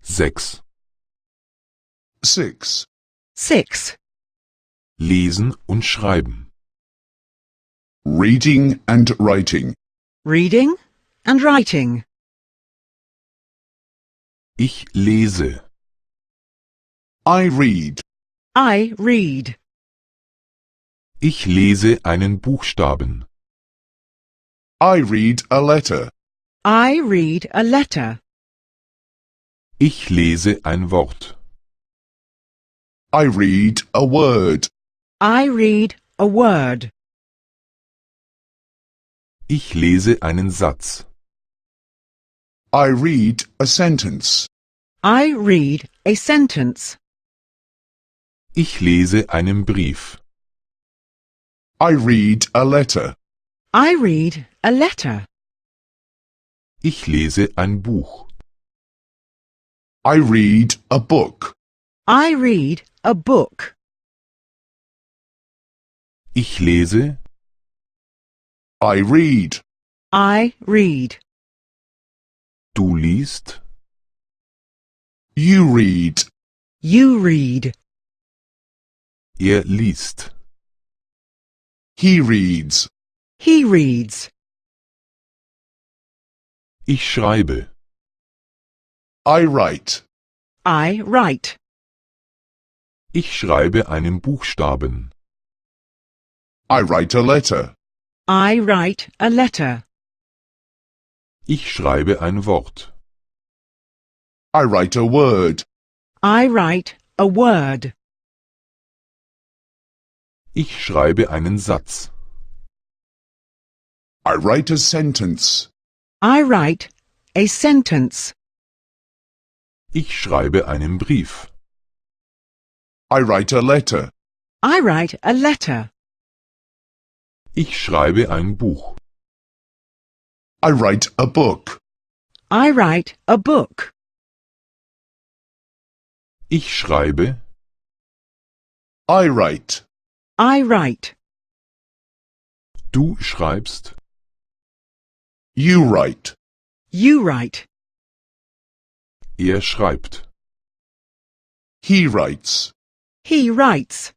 6. 6. 6. Lesen und schreiben. Reading and writing. Reading and writing. Ich lese. I read. I read. Ich lese einen Buchstaben. I read a letter. I read a letter. Ich lese ein Wort. I read a word. I read a word. Ich lese einen Satz. I read a sentence. I read a sentence. Ich lese einen Brief. I read a letter. I read a letter. Ich lese ein Buch. I read a book. I read a book. Ich lese. I read. I read. Du liest. You read. You read. Er liest. He reads. He reads. Ich schreibe. I write. I write. Ich schreibe einen Buchstaben. I write a letter. I write a letter. Ich schreibe ein Wort. I write a word. I write a word. Ich schreibe einen Satz. I write a sentence. I write a sentence. Ich schreibe einen Brief. I write a letter. I write a letter. Ich schreibe ein Buch. I write a book. I write a book. Ich schreibe. I write. I write. Du schreibst. You write. You write. Er schreibt. He writes. He writes.